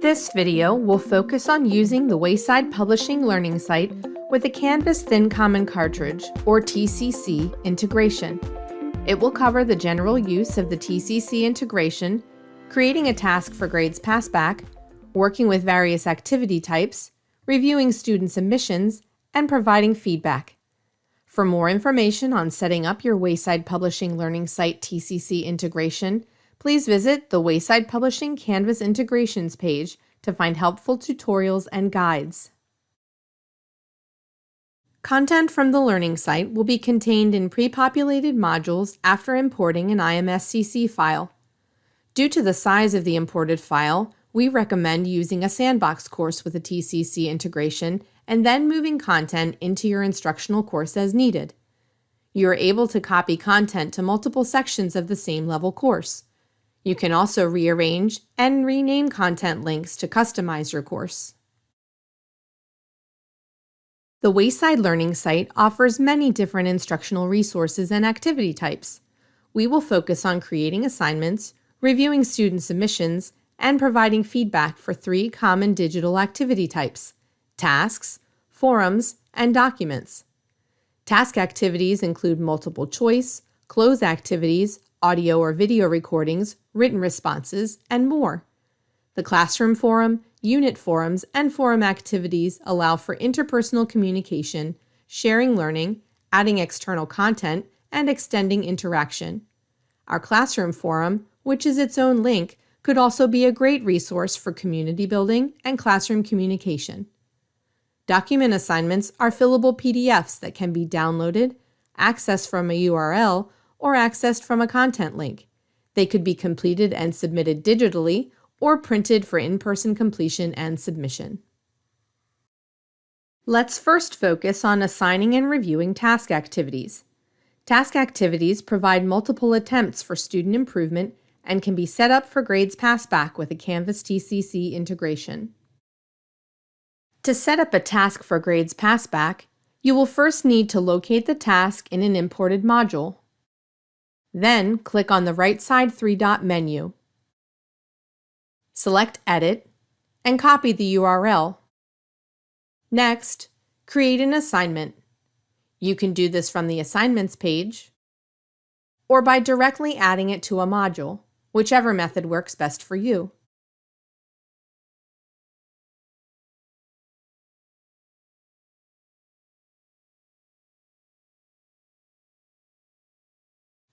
This video will focus on using the Wayside Publishing Learning Site with a Canvas Thin Common Cartridge, or TCC, integration. It will cover the general use of the TCC integration, creating a task for grades passback, working with various activity types, reviewing student submissions, and providing feedback. For more information on setting up your Wayside Publishing Learning Site TCC integration, please visit the Wayside Publishing Canvas Integrations page to find helpful tutorials and guides. Content from the Learning Site will be contained in pre-populated modules after importing an IMSCC file. Due to the size of the imported file, we recommend using a sandbox course with a TCC integration and then moving content into your instructional course as needed. You are able to copy content to multiple sections of the same level course. You can also rearrange and rename content links to customize your course. The Wayside Learning Site offers many different instructional resources and activity types. We will focus on creating assignments, reviewing student submissions, and providing feedback for 3 common digital activity types: tasks, forums, and documents. Task activities include multiple choice, cloze activities, audio or video recordings, written responses, and more. The classroom forum, unit forums, and forum activities allow for interpersonal communication, sharing learning, adding external content, and extending interaction. Our classroom forum, which is its own link, could also be a great resource for community building and classroom communication. Document assignments are fillable PDFs that can be downloaded, accessed from a URL, or accessed from a content link. They could be completed and submitted digitally or printed for in-person completion and submission. Let's first focus on assigning and reviewing task activities. Task activities provide multiple attempts for student improvement and can be set up for grades passback with a Canvas TCC integration. To set up a task for grades passback, you will first need to locate the task in an imported module. Then, click on the right side 3-dot menu. Select Edit and copy the URL. Next, create an assignment. You can do this from the Assignments page or by directly adding it to a module, whichever method works best for you.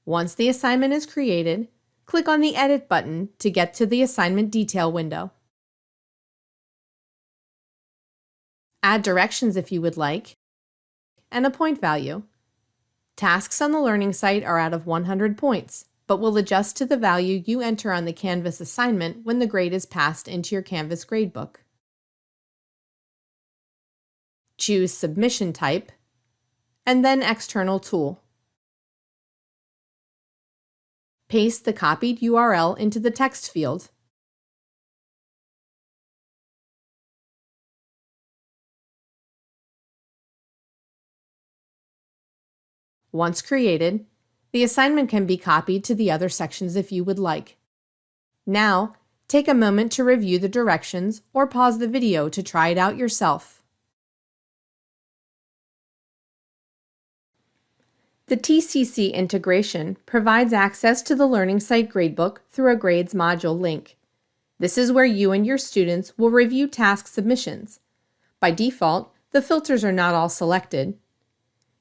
Once the assignment is created, click on the Edit button to get to the assignment detail window. Add directions if you would like, and a point value. Tasks on the Learning Site are out of 100 points, but will adjust to the value you enter on the Canvas assignment when the grade is passed into your Canvas Gradebook. Choose Submission Type, and then External Tool. Paste the copied URL into the text field. Once created, the assignment can be copied to the other sections if you would like. Now, take a moment to review the directions or pause the video to try it out yourself. The TCC integration provides access to the Learning Site Gradebook through a Grades module link. This is where you and your students will review task submissions. By default, the filters are not all selected.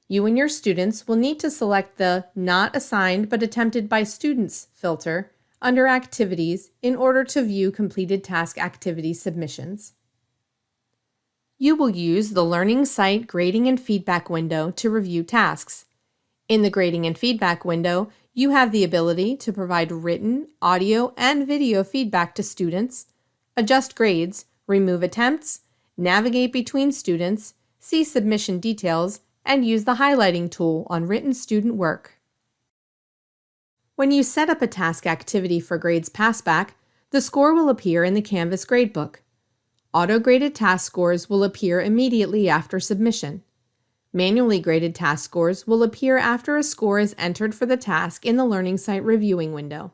You and your students will need to select the Not Assigned but Attempted by Students filter under Activities in order to view completed task activity submissions. You will use the Learning Site Grading and Feedback window to review tasks. In the Grading and Feedback window, you have the ability to provide written, audio, and video feedback to students, adjust grades, remove attempts, navigate between students, see submission details, and use the highlighting tool on written student work. When you set up a task activity for grades passback, the score will appear in the Canvas Gradebook. Auto-graded task scores will appear immediately after submission. Manually graded task scores will appear after a score is entered for the task in the Learning Site reviewing window.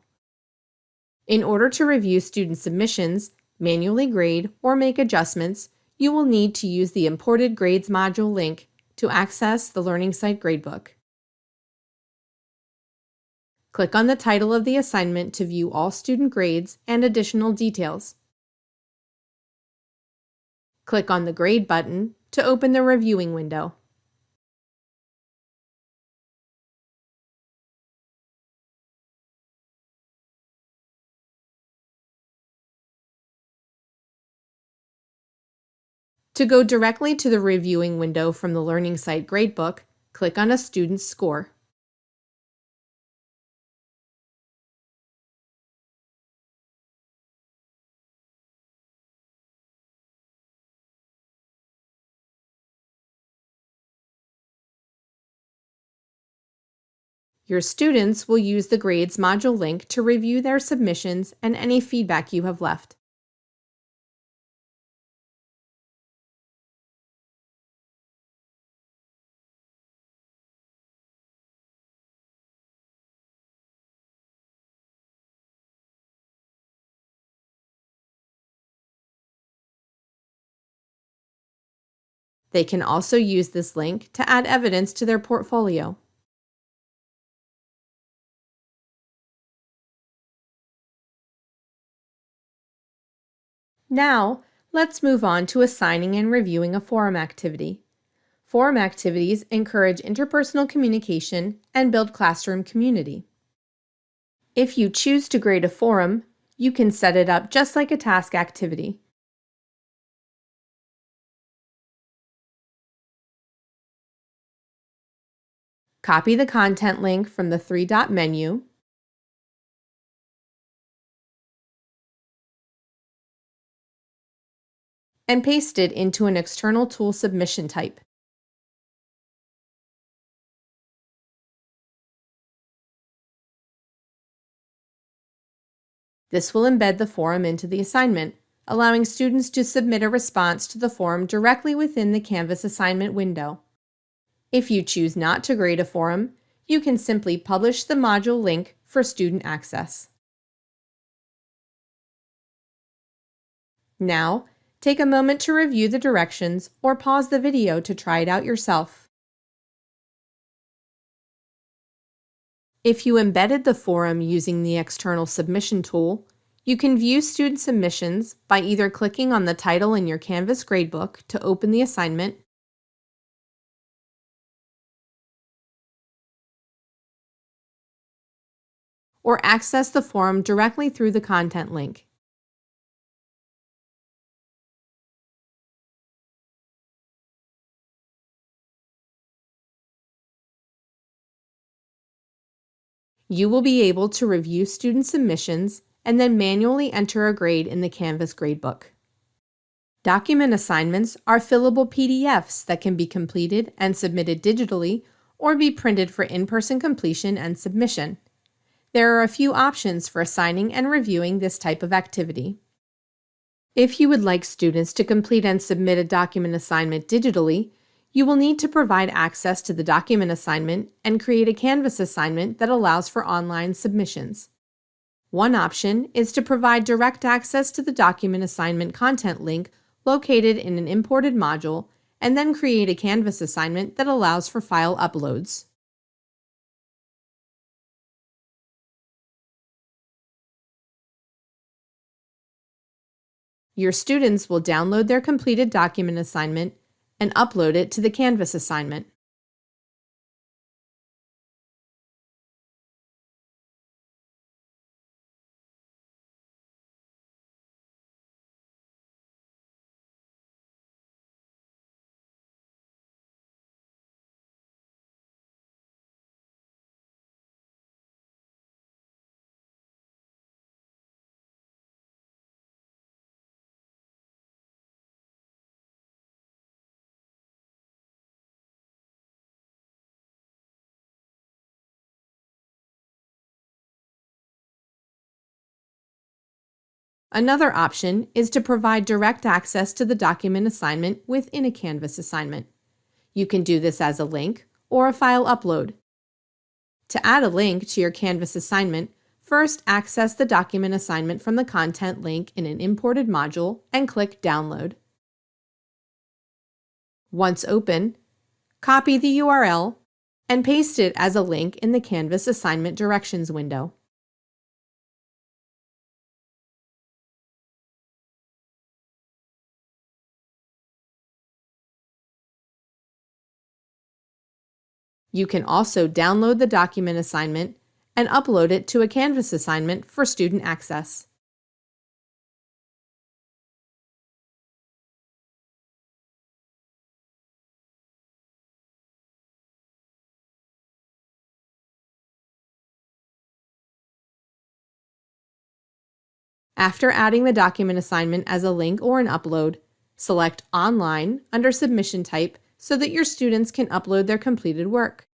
In order to review student submissions, manually grade, or make adjustments, you will need to use the imported Grades module link to access the Learning Site Gradebook. Click on the title of the assignment to view all student grades and additional details. Click on the Grade button to open the reviewing window. To go directly to the reviewing window from the Learning Site Gradebook, click on a student's score. Your students will use the Grades module link to review their submissions and any feedback you have left. They can also use this link to add evidence to their portfolio. Now, let's move on to assigning and reviewing a forum activity. Forum activities encourage interpersonal communication and build classroom community. If you choose to grade a forum, you can set it up just like a task activity. Copy the content link from the three-dot menu and paste it into an external tool submission type. This will embed the forum into the assignment, allowing students to submit a response to the forum directly within the Canvas assignment window. If you choose not to grade a forum, you can simply publish the module link for student access. Now, take a moment to review the directions or pause the video to try it out yourself. If you embedded the forum using the external submission tool, you can view student submissions by either clicking on the title in your Canvas gradebook to open the assignment, or access the forum directly through the content link. You will be able to review student submissions and then manually enter a grade in the Canvas gradebook. Document assignments are fillable PDFs that can be completed and submitted digitally or be printed for in-person completion and submission. There are a few options for assigning and reviewing this type of activity. If you would like students to complete and submit a document assignment digitally, you will need to provide access to the document assignment and create a Canvas assignment that allows for online submissions. One option is to provide direct access to the document assignment content link located in an imported module and then create a Canvas assignment that allows for file uploads. Your students will download their completed document assignment and upload it to the Canvas assignment. Another option is to provide direct access to the document assignment within a Canvas assignment. You can do this as a link or a file upload. To add a link to your Canvas assignment, First, access the document assignment from the content link in an imported module and click Download. Once open, copy the URL and paste it as a link in the Canvas Assignment Directions window. You can also download the document assignment and upload it to a Canvas assignment for student access. After adding the document assignment as a link or an upload, select Online under Submission Type so that your students can upload their completed work.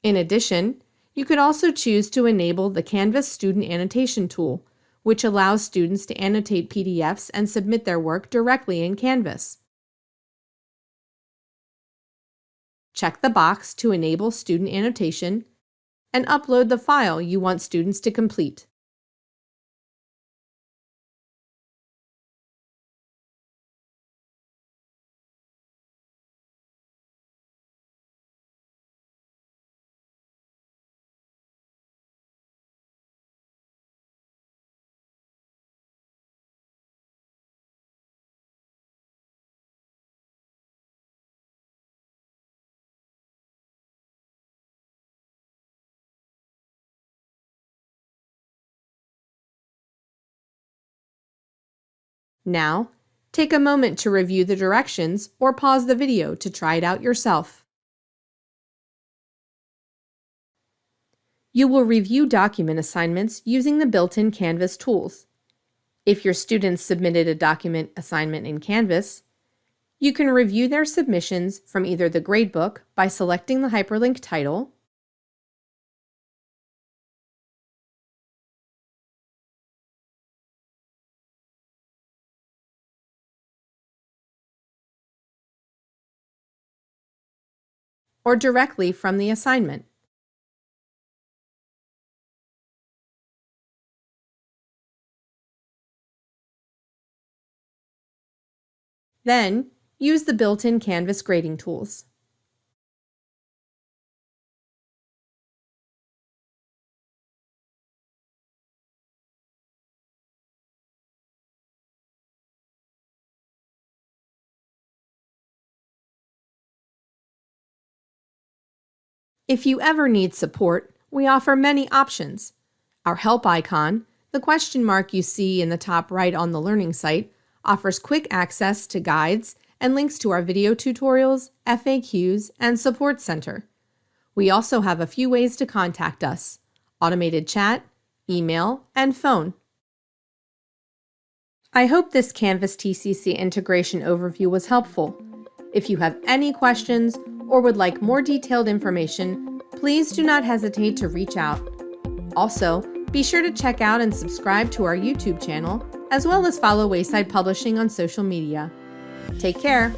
In addition, you could also choose to enable the Canvas Student Annotation tool, which allows students to annotate PDFs and submit their work directly in Canvas. Check the box to enable student annotation and upload the file you want students to complete. Now, take a moment to review the directions or pause the video to try it out yourself. You will review document assignments using the built-in Canvas tools. If your students submitted a document assignment in Canvas, you can review their submissions from either the Gradebook by selecting the hyperlink title, or directly from the assignment. Then, use the built-in Canvas grading tools. If you ever need support, we offer many options. Our help icon, the question mark you see in the top right on the learning site, offers quick access to guides and links to our video tutorials, FAQs, and support center. We also have a few ways to contact us: automated chat, email, and phone. I hope this Canvas TCC integration overview was helpful. If you have any questions or would like more detailed information, please do not hesitate to reach out. Also, be sure to check out and subscribe to our YouTube channel, as well as follow Wayside Publishing on social media. Take care!